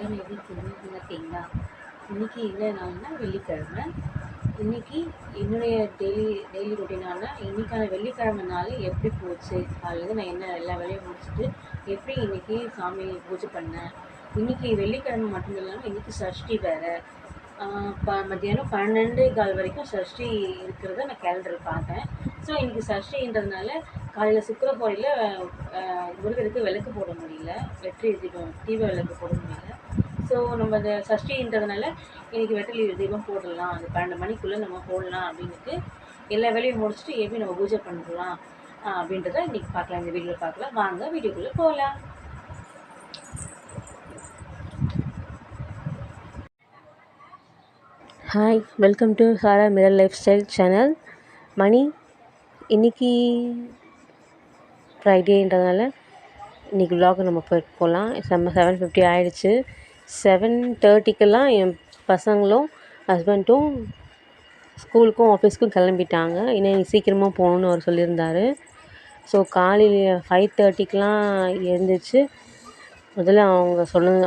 எல்லோரும் எப்படி இருக்கீங்க இருக்கீங்களா? இன்றைக்கி என்ன நாள்னா வெள்ளிக்கிழமை. இன்றைக்கி என்னுடைய டெய்லி ரொட்டீனான இன்றைக்கான வெள்ளிக்கிழமை நாள் எப்படி போச்சு, காலையில் நான் என்ன எல்லா வேலையும் முடிச்சுட்டு எப்படி இன்றைக்கி சாமி பூஜை பண்ணேன். இன்றைக்கி வெள்ளிக்கிழமை மட்டும் இல்லாமல் இன்றைக்கி சஷ்டி வேறு. மத்தியானம் 12:15 வரைக்கும் சஷ்டி இருக்கிறத நான் கேலண்டரில் பார்த்தேன். ஸோ இன்றைக்கி சஷ்டின்றதுனால காலையில் சுக்கிரஹோரையில் முருகருக்கு விளக்கு போட முடியல, வெற்றி தீப விளக்கு போட முடியல. ஸோ நம்ம அந்த சஷ்டின்றதுனால இன்றைக்கி வெற்றிலை தீபம் போடலாம், அந்த 12 மணிக்குள்ளே நம்ம போடலாம் அப்படின்ட்டு எல்லா வேலையும் முடிச்சுட்டு எப்படி நம்ம பூஜை பண்ணலாம் அப்படின்றத இன்றைக்கி பார்க்கலாம். இந்த வீடியோவில் பார்க்கலாம். வாங்க வீடியோக்குள்ளே போகலாம். Hi, welcome to Sara mirror lifestyle channel. Mani இன்றைக்கி ஃப்ரைடேன்றதுனால இன்றைக்கி விலாக் நம்ம போகலாம். 7:50 ஆகிடுச்சு. 7:30க்கெல்லாம் என் பசங்களும் ஹஸ்பண்டும் ஸ்கூலுக்கும் ஆஃபீஸ்க்கும் கிளம்பிட்டாங்க. இன்னும் சீக்கிரமாக போகணுன்னு அவர் சொல்லியிருந்தார். ஸோ காலையில் 5:30க்கெலாம் எழுந்திரிச்சு முதல்ல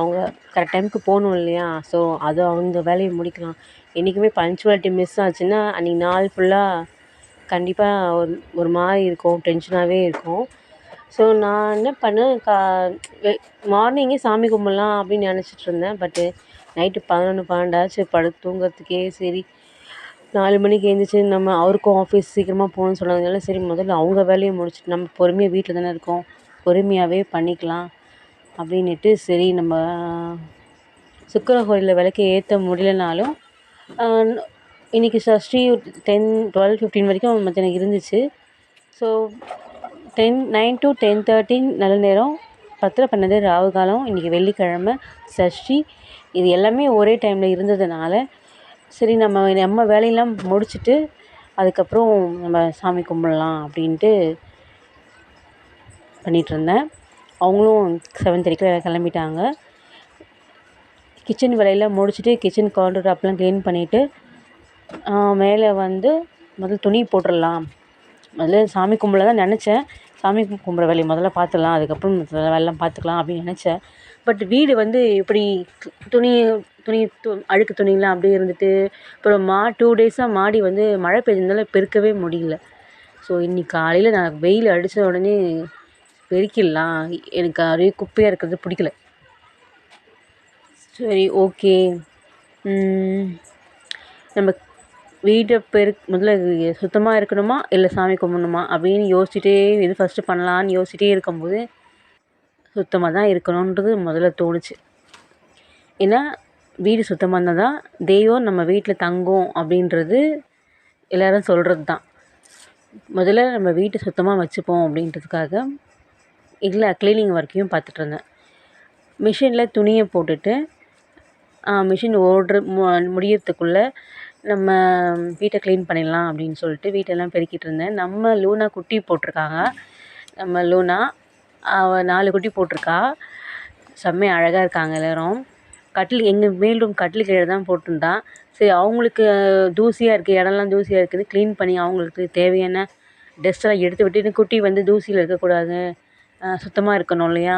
அவங்க கரெக்ட் டைமுக்கு போகணும் இல்லையா? ஸோ அது அந்த வேலையை முடிக்கலாம். என்றைக்குமே பங்க்சுவாலிட்டி மிஸ் ஆச்சுன்னா அன்றைக்கி நாள் ஃபுல்லாக கண்டிப்பாக ஒரு மாதிரி இருக்கும், டென்ஷனாகவே இருக்கும். ஸோ நான் என்ன பண்ணேன், மார்னிங்கே சாமி கும்பிட்லாம் அப்படின்னு நினச்சிட்டு இருந்தேன். பட்டு நைட்டு 11-12 ஆச்சு படுத்து தூங்குறதுக்கே. சரி 4 மணிக்கு எழுந்திரிச்சு நம்ம அவருக்கும் ஆஃபீஸ் சீக்கிரமாக போகணுன்னு சொன்னதுனால சரி முதல்ல அவங்க வேலையை முடிச்சுட்டு நம்ம பொறுமையாக வீட்டில் தானே இருக்கோம், பொறுமையாகவே பண்ணிக்கலாம் அப்படின்ட்டு சரி நம்ம சுக்கிரஹோரையில் விளக்கு ஏற்ற முடியலனாலும் இன்றைக்கி சஷ்டி 12-15 வரைக்கும் மத்தியானம் இருந்துச்சு. ஸோ 9 to 10:30 நல்ல நேரம், 10-12 ராகு காலம். இன்றைக்கி வெள்ளிக்கிழமை சஷ்டி. இது எல்லாமே ஒரே டைமில் இருந்ததுனால சரி நம்ம வேலையெல்லாம் முடிச்சுட்டு அதுக்கப்புறம் நம்ம சாமி கும்பிட்லாம் அப்படின்ட்டு பண்ணிகிட்ருந்தேன். அவங்களும் 7:30 கிளம்பிட்டாங்க. கிச்சன் வேலையெல்லாம் முடிச்சுட்டு கிச்சன் கவுண்டர் டாப்லாம் க்ளீன் பண்ணிவிட்டு மேலே வந்து முதல்ல துணி போட்டுடலாம். முதல்ல சாமி கும்பிட தான் நினச்சேன். சாமி கும்பிட்ற வேலையை முதல்ல பார்த்துடலாம், அதுக்கப்புறம் வேலைலாம் பார்த்துக்கலாம் அப்படின்னு நினச்சேன். பட் வீடு வந்து இப்படி துணி அழுக்கு துணிலாம் அப்படியே இருந்துட்டு அப்புறம் 2 டேஸாக மாடி வந்து மழை பெய்ஞ்சதுனால பெருக்கவே முடியல. ஸோ இன்றைக்கி காலையில் நான் வெயில் அடித்த உடனே பெருக்கிடலாம், எனக்கு அப்படியே குப்பையாக இருக்கிறது பிடிக்கல. சரி ஓகே, நம்ம வீட்டை முதல்ல சுத்தமாக இருக்கணுமா இல்லை சாமி கும்பிடணுமா அப்படின்னு யோசிச்சுட்டே எது ஃபஸ்ட்டு பண்ணலான்னு யோசிச்சுட்டே இருக்கும்போது சுத்தமாக தான் இருக்கணுன்றது முதல்ல தோணுச்சு. ஏன்னா வீடு சுத்தமாக இருந்தால் தான் தெய்வம் நம்ம வீட்டில் தங்கும் அப்படின்றது எல்லோரும் சொல்கிறது தான். முதல்ல நம்ம வீட்டை சுத்தமாக வச்சுப்போம் அப்படின்றதுக்காக இல்லை க்ளீனிங் ஒர்க்கையும் பார்த்துட்ருந்தேன். மிஷினில் துணியை போட்டுட்டு மிஷின் முடியறதுக்குள்ளே நம்ம வீட்டை க்ளீன் பண்ணிடலாம் அப்படின்னு சொல்லிட்டு வீட்டெல்லாம் பெருக்கிட்டு இருந்தேன். நம்ம லூனா குட்டி போட்டிருக்காங்க. நம்ம லூனா அவள் 4 குட்டி போட்டிருக்கா. செம்மையாக அழகாக இருக்காங்க எல்லோரும். எங்கள் மேல் ரூம் கட்டில் கீழே தான் போட்டிருந்தான். சரி அவங்களுக்கு தூசியாக இருக்குது, இடம்லாம் தூசியாக இருக்குது, க்ளீன் பண்ணி அவங்களுக்கு தேவையான டஸ்ட்டெல்லாம் எடுத்து விட்டு குட்டி வந்து தூசியில் இருக்கக்கூடாது, சுத்தமாக இருக்கணும் இல்லையா?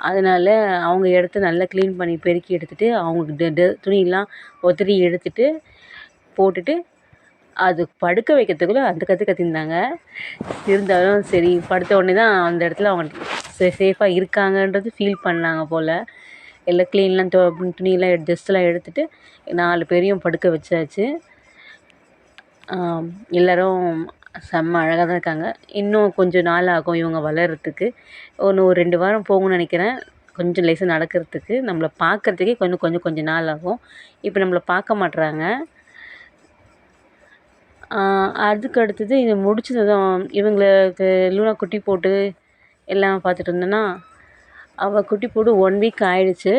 அதனால் அவங்க இடத்த நல்லா க்ளீன் பண்ணி பெருக்கி எடுத்துகிட்டு அவங்களுக்கு துணியெல்லாம் உதறி எடுத்துகிட்டு போட்டுட்டு அது படுக்க வைக்கிறதுக்குள்ளே அந்த கத்திருந்தாங்க. இருந்தாலும் சரி படுத்த உடனே தான் அந்த இடத்துல அவங்க சேஃபாக இருக்காங்கன்றது ஃபீல் பண்ணாங்க போல். எல்லாம் க்ளீன்லாம் துணியெல்லாம் டஸ்ட்டெல்லாம் எடுத்துகிட்டு 4 பேரையும் படுக்க வச்சாச்சு. எல்லோரும் செம்ம அழகாக தான் இருக்காங்க. இன்னும் கொஞ்சம் நாள் ஆகும் இவங்க வளர்கிறதுக்கு. ஒரு 2 வாரம் போகும்னு நினைக்கிறேன், கொஞ்சம் லேசாக நடக்கிறதுக்கு. நம்மளை பார்க்குறதுக்கே கொஞ்சம் நாள் ஆகும். இப்போ நம்மளை பார்க்க மாட்றாங்க. அதுக்கு அடுத்தது இதை முடிச்சதும் இவங்களுக்கு லூனா குட்டி போட்டு எல்லாம் பார்த்துட்டு இருந்தேன்னா அவள் குட்டி போட்டு 1 வீக் ஆகிடுச்சு.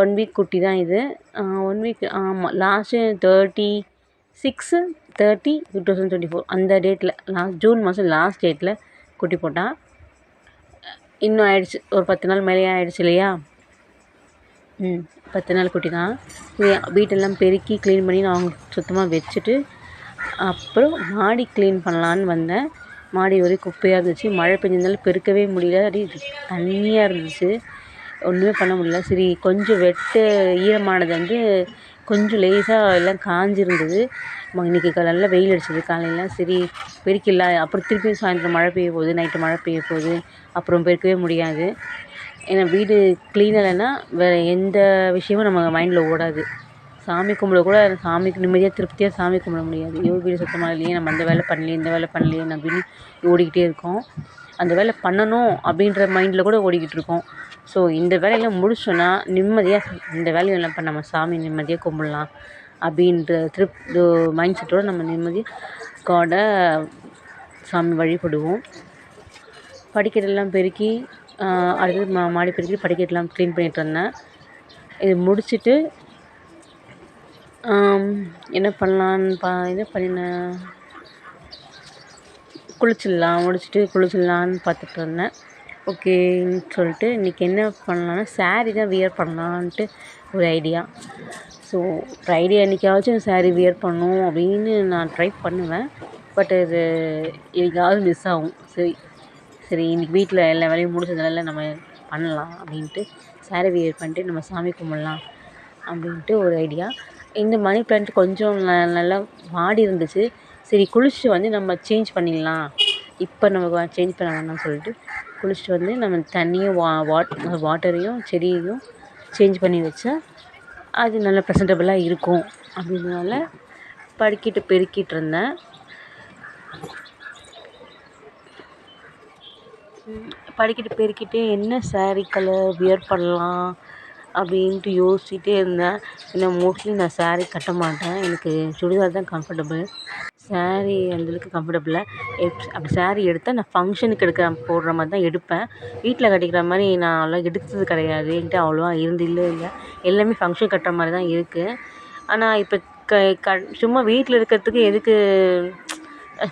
1 வீக் குட்டி தான் இது. 1 வீக் ஆமாம், லாஸ்ட்டு 36/30/2024 அந்த டேட்டில் ஜூன் மாதம் லாஸ்ட் டேட்டில் குட்டி போட்டான். இன்னும் ஆயிடுச்சு, ஒரு 10 நாள் மேலேயே ஆயிடுச்சு இல்லையா? 10 நாள் குட்டி தான். வீட்டெல்லாம் பெருக்கி க்ளீன் பண்ணி நான் சுத்தமாக வச்சுட்டு அப்புறம் மாடி க்ளீன் பண்ணலான்னு வந்தேன். மாடி ஒரே குப்பையாக இருந்துச்சு. மழை பெஞ்சதுனால பெருக்கவே முடியல, அப்படியே தண்ணியாக இருந்துச்சு. ஒன்றுமே பண்ண முடியல. சரி கொஞ்சம் ஈரமானது வந்து கொஞ்சம் லேசாக எல்லாம் காஞ்சிருந்தது. இன்றைக்கி நல்லா வெயில் அடிச்சது காலையில். சரி பெருக்கிடலாம். அப்புறம் திருப்பியும் சாயந்தரம் மழை பெய்ய போகுது, நைட்டு மழை பெய்ய போகுது, அப்புறம் பெருக்கவே முடியாது. ஏன்னா வீடு க்ளீன் இல்லைன்னா வேறு எந்த விஷயமும் நம்ம மைண்டில் ஓடாது. சாமி கும்பிட கூட சாமிக்கு நிம்மதியாக திருப்தியாக சாமி கும்பிட முடியாது. ஐயோ வீடு சுத்தமாக இல்லையே, நம்ம அந்த வேலை பண்ணலையே, இந்த வேலை பண்ணலையே அப்படின்னு ஓடிக்கிட்டே இருக்கோம். அந்த வேலை பண்ணணும் அப்படின்ற மைண்டில் கூட ஓடிக்கிட்டு இருக்கோம். ஸோ இந்த வேலையெல்லாம் முடிச்சோன்னா நிம்மதியாக இந்த வேலையெல்லாம் நம்ம சாமி நிம்மதியாக கும்பிட்லாம் அப்படின்ற மைண்ட் செட்டோடு நம்ம நிம்மதியாக காடை சாமி வழிபடுவோம். படிக்கட்டெல்லாம் பெருக்கி அடுத்தது மாடி பெருக்கி படிக்கட்டெல்லாம் க்ளீன் பண்ணிட்டு வந்தேன். இது முடிச்சுட்டு என்ன பண்ணினேன், குளிச்சிடலான்னு பார்த்துட்டு இருந்தேன். ஓகேன்னு சொல்லிட்டு இன்றைக்கி என்ன பண்ணலான்னா ஸாரீ தான் வியர் பண்ணலான்ட்டு ஒரு ஐடியா. ஸோ ஃப்ரைடே அன்றைக்காச்சும் ஸாரீ வியர் பண்ணணும் அப்படின்னு நான் ட்ரை பண்ணுவேன். பட் அது என்னைக்காவது மிஸ் ஆகும். சரி இன்றைக்கி வீட்டில் எல்லா வேலையும் முடிச்சதுனால நம்ம பண்ணலாம் அப்படின்ட்டு ஸாரீ வியர் பண்ணிட்டு நம்ம சாமி கும்பிட்லாம் அப்படின்ட்டு ஒரு ஐடியா. இந்த மணி பிளான்ட் கொஞ்சம் நல்லா வாடி இருந்துச்சு. சரி குளிச்சுட்டு வந்து நம்ம சேஞ்ச் பண்ணிடலாம், இப்போ நம்ம சேஞ்ச் பண்ண வேணாம்னு சொல்லிட்டு குளிச்சுட்டு வந்து நம்ம தண்ணியும் வாட்டரையும் செடியையும் சேஞ்ச் பண்ணி வச்சா அது நல்லா ப்ரெசன்டபுளாக இருக்கும் அப்படின்றதுனால படிக்கிட்டு பெருக்கிட்டு இருந்தேன். படிக்கிட்டு பெருக்கிட்டு என்ன ஸாரீ கலர் வியர் பண்ணலாம் அப்படின்ட்டு யோசிச்சுட்டே இருந்தேன். ஏன்னா மோஸ்ட்லி நான் ஸாரீ கட்ட மாட்டேன். எனக்கு சுடிதார் தான் கம்ஃபர்டபுள். ஸாரீ அந்தளவுக்கு கம்ஃபர்டபுள். அப்படி ஸாரீ எடுத்தால் நான் ஃபங்க்ஷனுக்கு போடுற மாதிரி தான் எடுப்பேன். வீட்டில் கட்டிக்கிற மாதிரி நான் அவ்வளோ எடுத்தது கிடையாது. என்கிட்ட அவ்வளோவா இல்லை. எல்லாமே ஃபங்க்ஷன் கட்டுற மாதிரி தான் இருக்குது. ஆனால் இப்போ சும்மா வீட்டில் இருக்கிறதுக்கு எதுக்கு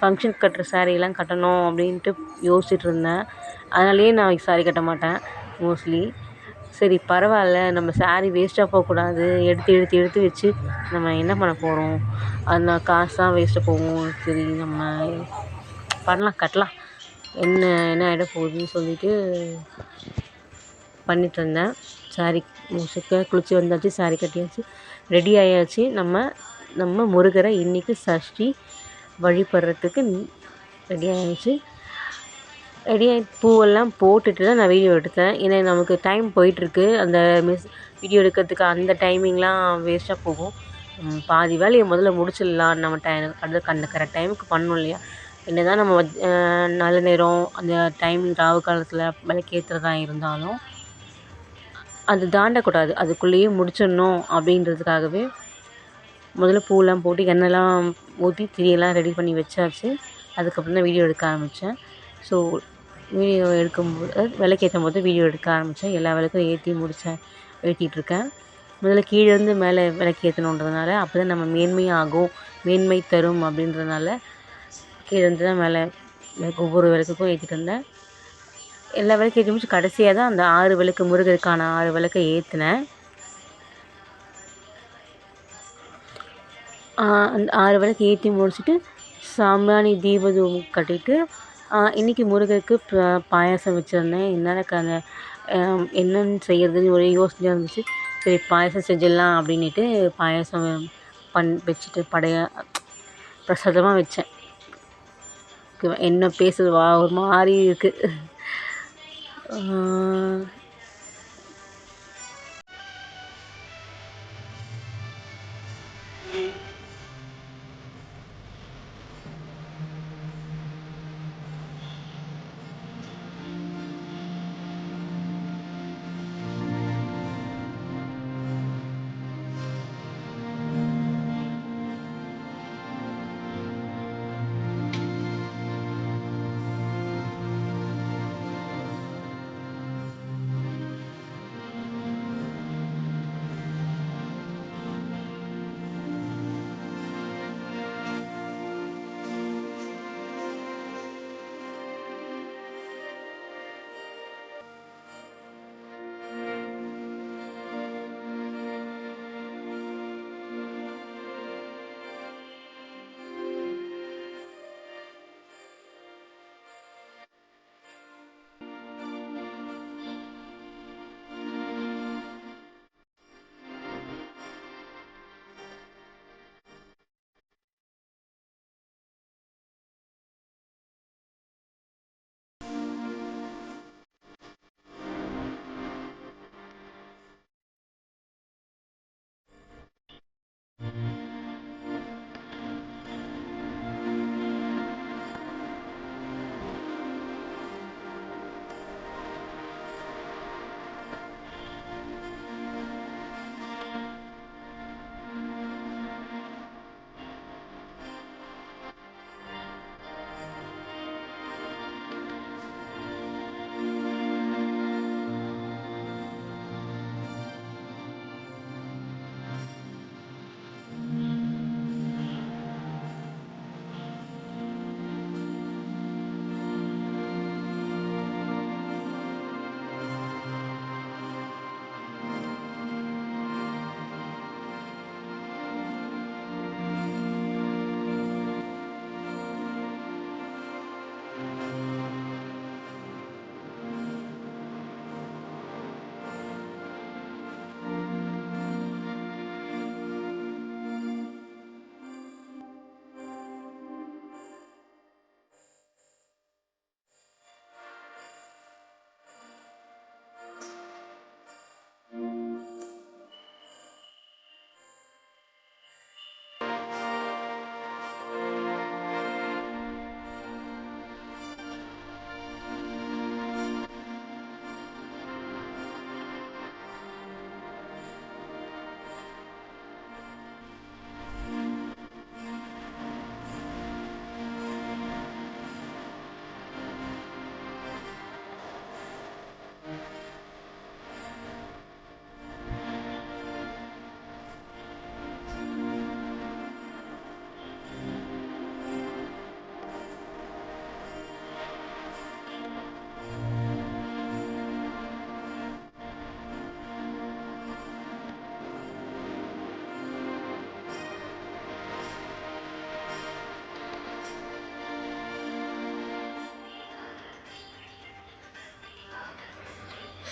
ஃபங்க்ஷனுக்கு கட்டுற ஸாரீலாம் கட்டணும் அப்படின்ட்டு யோசிச்சுட்டு இருந்தேன். அதனாலேயே நான் ஸாரீ கட்ட மாட்டேன் மோஸ்ட்லி. சரி பரவாயில்ல, நம்ம ஸாரீ வேஸ்ட்டாக போகக்கூடாது. எடுத்து வச்சு நம்ம என்ன பண்ண போகிறோம், அது காசு தான் வேஸ்ட்டாக போகும். சரி நம்ம கட்டலாம், என்ன ஆகிட போகுதுன்னு சொல்லிட்டு பண்ணிட்டு இருந்தேன். ஸாரீ குளிச்சு வந்தாச்சு, ஸாரீ கட்டியாச்சு, ரெடி ஆயாச்சு. நம்ம முருகரை இன்றைக்கி சஷ்டி வழிபடுறதுக்கு ரெடி ஆயாச்சு. ரெடியாகி பூவெல்லாம் போட்டுட்டு தான் நான் வீடியோ எடுத்தேன். ஏன்னா நமக்கு டைம் போயிட்டுருக்கு. அந்த வீடியோ எடுக்கிறதுக்கு அந்த டைமிங்லாம் வேஸ்ட்டாக போகும். பாதி வேலையை முதல்ல முடிச்சிடலாம். நம்ம அந்த கரெக்ட் டைமுக்கு பண்ணணும் இல்லையா? என்ன தான் நம்ம நல்ல நேரம் அந்த டைமிங் ராவு காலத்தில் விளக்கேற்றுறதா இருந்தாலும் அது தாண்டக்கூடாது. அதுக்குள்ளேயே முடிச்சிடணும் அப்படின்றதுக்காகவே முதல்ல பூவெல்லாம் போட்டு எண்ணெய்லாம் ஊற்றி திரியெல்லாம் ரெடி பண்ணி வச்சாச்சு. அதுக்கப்புறம் தான் வீடியோ எடுக்க ஆரம்பித்தேன். ஸோ வீடியோ எடுக்கும்போது விளக்கேற்றும் போது வீடியோ எடுக்க ஆரம்பித்தேன். எல்லா விளக்கும் ஏற்றிட்டுருக்கேன். முதல்ல கீழேருந்து மேலே விளக்கு ஏற்றணுன்றதுனால அப்போ தான் நம்ம மேன்மை தரும் அப்படின்றதுனால கீழேருந்து தான் மேலே ஒவ்வொரு விளக்குக்கும் ஏற்றிட்டு இருந்தேன். எல்லா விளக்கு ஏற்றி முடிச்சு கடைசியாக தான் அந்த 6 விளக்கு, முருகருக்கான 6 விளக்கை ஏற்றினேன். அந்த 6 விளக்கு ஏற்றி முடிச்சுட்டு சாம்பிராணி தீபதூபம் கட்டிட்டு இன்றைக்கி முருகருக்கு பாயாசம் வச்சுருந்தேன். என்னென்னு செய்கிறதுன்னு ஒரே யோசனையாக இருந்துச்சு. சரி பாயாசம் செஞ்சிடலாம் அப்படின்ட்டு பாயாசம் வச்சுட்டு பிரசாதமாக வச்சேன். என்ன பேசுது ஒரு மாதிரி இருக்குது.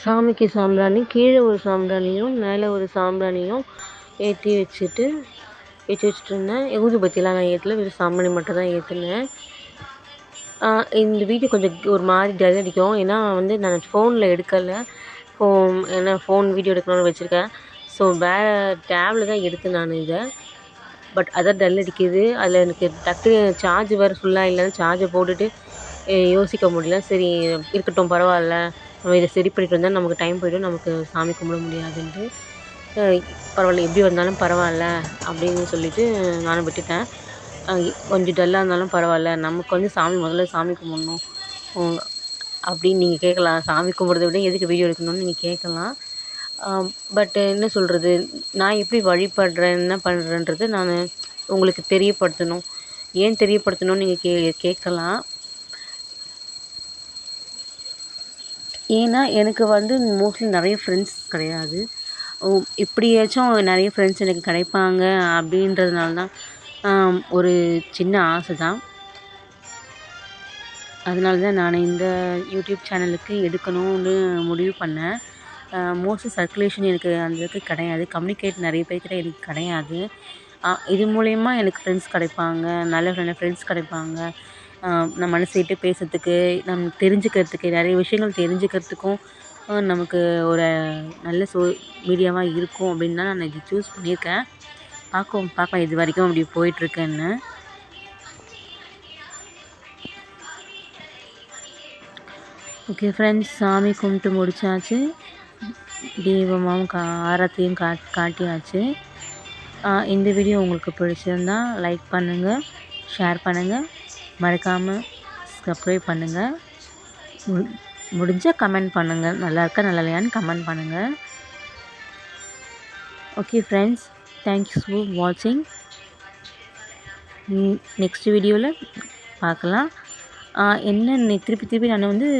சாமிக்கு சாம்பிராணி கீழே ஒரு சாம்பிராணியும் மேலே ஒரு சாம்பிராணியும் ஏற்றி வச்சுட்டு இருந்தேன். ஊதுபத்திலாம் நான் ஏற்றல, வெறும் சாம்பிராணி மட்டும் தான் ஏற்றினேன். இந்த வீடியோ கொஞ்சம் ஒரு மாதிரி டல் அடிக்கும். ஏன்னா வந்து நான் ஃபோனில் எடுக்கலை. ஏன்னா ஃபோன் வீடியோ எடுக்கணும்னு வச்சுருக்கேன். ஸோ வேறு டேபில் தான் எடுத்தேன் நான் இதை. பட் அதான் டல் அடிக்குது. அதில் எனக்கு டக்குனு சார்ஜ் வேறு ஃபுல்லாக இல்லைன்னு சார்ஜை போட்டுட்டு யோசிக்க முடியல. சரி இருக்கட்டும், பரவாயில்ல, நம்ம இதை சரி பண்ணிட்டு வந்தால் நமக்கு டைம் போய்டும், நமக்கு சாமி கும்பிட முடியாதுன்ட்டு பரவாயில்ல, எப்படி வந்தாலும் பரவாயில்ல அப்படின்னு சொல்லிவிட்டு நானும் விட்டுட்டேன். கொஞ்சம் டல்லாக இருந்தாலும் பரவாயில்ல, நமக்கு வந்து முதல்ல சாமி கும்பிட்ணும் அப்படின்னு நீங்கள் கேட்கலாம். சாமி கும்பிட்றத விட எதுக்கு வீடியோ எடுக்கணும்னு நீங்கள் கேட்கலாம். பட் என்ன சொல்கிறது, நான் எப்படி வழிபடுறேன், என்ன பண்ணுறேன்றது நான் உங்களுக்கு தெரியப்படுத்தணும். ஏன் தெரியப்படுத்தணும்னு நீங்கள் கேட்கலாம். ஏன்னா எனக்கு வந்து மோஸ்ட்லி நிறைய ஃப்ரெண்ட்ஸ் கிடையாது. இப்படியாச்சும் நிறைய ஃப்ரெண்ட்ஸ் எனக்கு கிடைப்பாங்க அப்படின்றதுனால தான் ஒரு சின்ன ஆசை தான். அதனால தான் நான் இந்த யூடியூப் சேனலுக்கு எடுக்கணும்னு முடிவு பண்ணேன். மோஸ்ட்லி சர்க்குலேஷன் எனக்கு அந்த அளவுக்கு கிடையாது. கம்யூனிகேட் நிறைய பேர்கிட்ட எனக்கு கிடையாது. இது மூலயமா எனக்கு ஃப்ரெண்ட்ஸ் கிடைப்பாங்க, நல்ல ஃப்ரெண்ட்ஸ் கிடைப்பாங்க. நம்ம மனசு விட்டு பேசுறதுக்கு, நம்ம தெரிஞ்சுக்கிறதுக்கு, நிறைய விஷயங்கள் தெரிஞ்சுக்கிறதுக்கும் நமக்கு ஒரு நல்ல மீடியாவாக இருக்கும் அப்படின்னு தான் நான் இது சூஸ் பண்ணியிருக்கேன். பார்க்கலாம் இது வரைக்கும் அப்படி போயிட்டுருக்கேன்னு. ஓகே ஃப்ரெண்ட்ஸ், சாமி கும்பிட்டு முடித்தாச்சு. தீபமும் ஆரத்தியும் காட்டியாச்சு. இந்த வீடியோ உங்களுக்கு பிடிச்சிருந்தா லைக் பண்ணுங்கள், ஷேர் பண்ணுங்கள், மறக்காமல் சப்ஸ்கிரைப் பண்ணுங்கள். முடிஞ்சால் கமெண்ட் பண்ணுங்கள், நல்லா இருக்கா நல்லா இல்லையான்னு கமெண்ட் பண்ணுங்கள். ஓகே ஃப்ரெண்ட்ஸ், தேங்க்ஸ் ஃபார் வாட்சிங். நெக்ஸ்ட் வீடியோவில் பார்க்கலாம். என்ன திருப்பி நான் வந்து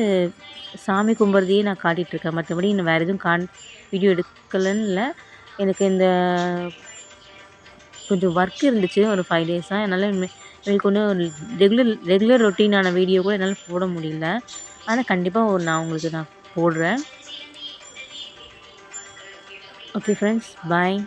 சாமி கும்பிட்றதையே நான் காட்டிகிட்ருக்கேன். மற்றபடி இன்னும் வேறு எதுவும் வீடியோ எடுக்கலன்னு இல்லை. எனக்கு இந்த கொஞ்சம் ஒர்க் இருந்துச்சு ஒரு 5 டேஸாக. என்னால் எனக்கு ஒன்றும் ரெகுலர் ரொட்டீனான வீடியோ கூட என்னால் போட முடியல. ஆனால் கண்டிப்பாக நான் உங்களுக்கு போடுறேன். ஓகே ஃப்ரெண்ட்ஸ், பாய்.